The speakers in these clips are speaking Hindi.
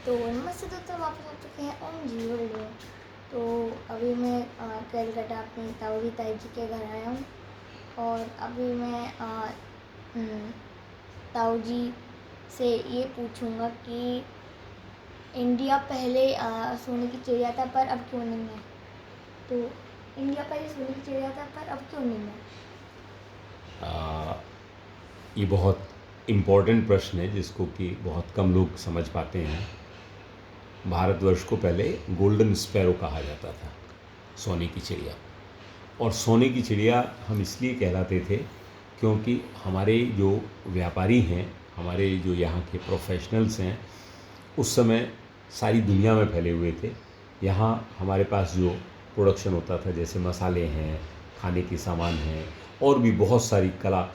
तो नमस्ते दोस्तों, वापस आ चुके हैं ओम जी वर्ल्ड में। तो अभी मैं कलकत्ता अपनी ताऊजी ताई जी के घर आया हूँ और अभी मैं ताऊ जी से ये पूछूंगा कि इंडिया पहले सोने की चिड़िया था पर अब क्यों नहीं है। तो इंडिया पहले सोने की चिड़िया था पर अब क्यों नहीं है। आ, ये बहुत इम्पोर्टेंट प्रश्न है जिसको कि बहुत कम लोग समझ पाते हैं। भारतवर्ष को पहले गोल्डन स्पैरो कहा जाता था, सोने की चिड़िया। और सोने की चिड़िया हम इसलिए कहलाते थे क्योंकि हमारे जो व्यापारी हैं, हमारे जो यहाँ के प्रोफेशनल्स हैं, उस समय सारी दुनिया में फैले हुए थे। यहाँ हमारे पास जो प्रोडक्शन होता था, जैसे मसाले हैं, खाने के सामान हैं, और भी बहुत सारी कला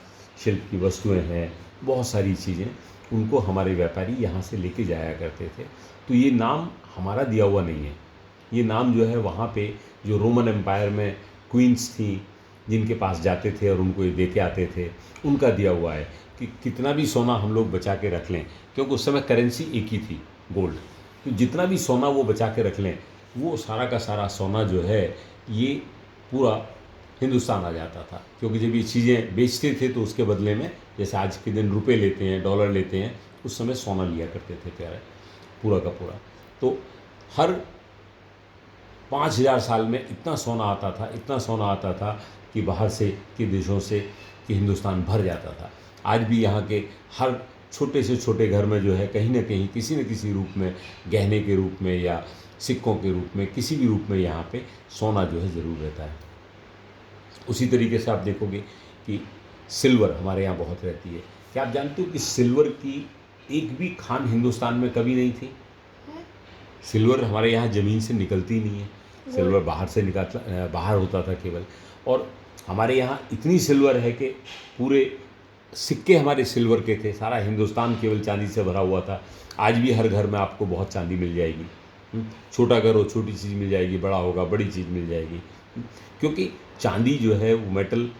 शिल्प की वस्तुएं हैं, बहुत सारी चीज़ें, उनको हमारे व्यापारी यहाँ से लेके जाया करते थे। तो ये नाम हमारा दिया हुआ नहीं है। ये नाम जो है वहाँ पे जो रोमन एम्पायर में क्वींस थी, जिनके पास जाते थे और उनको ये दे के आते थे, उनका दिया हुआ है कि कितना भी सोना हम लोग बचा के रख लें, क्योंकि उस समय करेंसी एक ही थी, गोल्ड। तो जितना भी सोना वो बचा के रख लें, वो सारा का सारा सोना जो है ये पूरा हिंदुस्तान आ जाता था। क्योंकि जब ये चीज़ें बेचते थे तो उसके बदले में, जैसे आज के दिन रुपए लेते हैं, डॉलर लेते हैं, उस समय सोना लिया करते थे प्यारे, पूरा का पूरा। तो हर 5,000 साल में इतना सोना आता था, इतना सोना आता था कि बाहर से के देशों से कि हिंदुस्तान भर जाता था। आज भी यहाँ के हर छोटे से छोटे घर में जो है कहीं ना कहीं किसी न किसी रूप में, गहने के रूप में या सिक्कों के रूप में, किसी भी रूप में यहाँ पे सोना जो है ज़रूर रहता है। उसी तरीके से आप देखोगे कि सिल्वर हमारे यहाँ बहुत रहती है। क्या आप जानते हो कि सिल्वर की एक भी खान हिंदुस्तान में कभी नहीं थी? सिल्वर हमारे यहाँ ज़मीन से निकलती नहीं है। सिल्वर बाहर से निकलता, बाहर होता था केवल। और हमारे यहाँ इतनी सिल्वर है कि पूरे सिक्के हमारे सिल्वर के थे। सारा हिंदुस्तान केवल चांदी से भरा हुआ था। आज भी हर घर में आपको बहुत चांदी मिल जाएगी। छोटा घर हो, छोटी चीज़ मिल जाएगी, बड़ा होगा, बड़ी चीज़ मिल जाएगी। क्योंकि चांदी जो है वो मेटल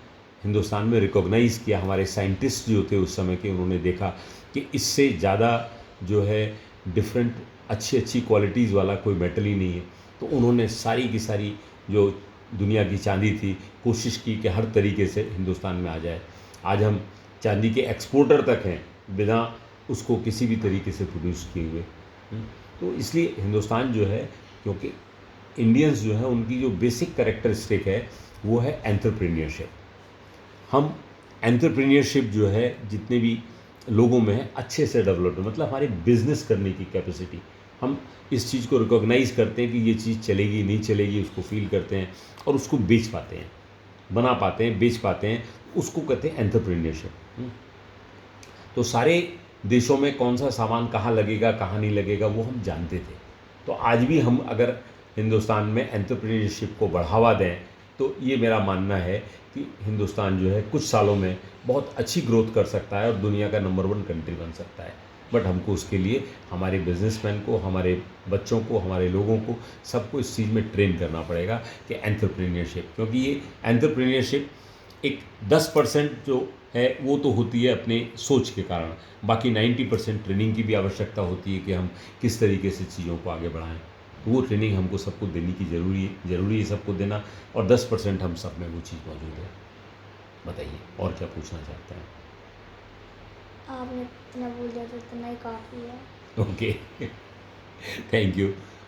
हिंदुस्तान में रिकॉग्नाइज़ किया। हमारे साइंटिस्ट जो थे उस समय के, उन्होंने देखा कि इससे ज़्यादा जो है डिफरेंट अच्छी अच्छी क्वालिटीज़ वाला कोई मेटल ही नहीं है। तो उन्होंने सारी की सारी जो दुनिया की चांदी थी, कोशिश की कि हर तरीके से हिंदुस्तान में आ जाए। आज हम चांदी के एक्सपोर्टर तक हैं, बिना उसको किसी भी तरीके से प्रोड्यूस किए हुए। तो इसलिए हिंदुस्तान जो है, क्योंकि इंडियंस जो है उनकी जो बेसिक कैरेक्टरिस्टिक है वो है एंटरप्रेन्योरशिप। हम एंटरप्रेन्योरशिप जो है जितने भी लोगों में है अच्छे से डेवलप्ड, मतलब हमारी बिजनेस करने की कैपेसिटी, हम इस चीज़ को रिकॉग्नाइज़ करते हैं कि ये चीज़ चलेगी नहीं चलेगी, उसको फील करते हैं और उसको बेच पाते हैं, बना पाते हैं, बेच पाते हैं। उसको कहते हैं एंटरप्रेन्योरशिप। तो सारे देशों में कौन सा सामान कहाँ लगेगा, कहाँ नहीं लगेगा, वो हम जानते थे। तो आज भी हम अगर हिंदुस्तान में एंटरप्रेन्योरशिप को बढ़ावा दें तो ये मेरा मानना है कि हिंदुस्तान जो है कुछ सालों में बहुत अच्छी ग्रोथ कर सकता है और दुनिया का नंबर 1 कंट्री बन सकता है। बट हमको उसके लिए हमारे बिजनेसमैन को, हमारे बच्चों को, हमारे लोगों को, सबको इस चीज़ में ट्रेन करना पड़ेगा कि एंटरप्रेन्योरशिप, क्योंकि ये एंटरप्रेन्योरशिप एक 10% जो है वो तो होती है अपने सोच के कारण, बाकी 90% ट्रेनिंग की भी आवश्यकता होती है कि हम किस तरीके से चीज़ों को आगे बढ़ाएं। तो वो ट्रेनिंग हमको सबको देने की ज़रूरी है सबको देना, और 10% हम सब में वो चीज़ मौजूद है। बताइए और क्या पूछना चाहते हैं? आपने इतना बोल दिया तो इतना ही काफ़ी है। Okay, thank you.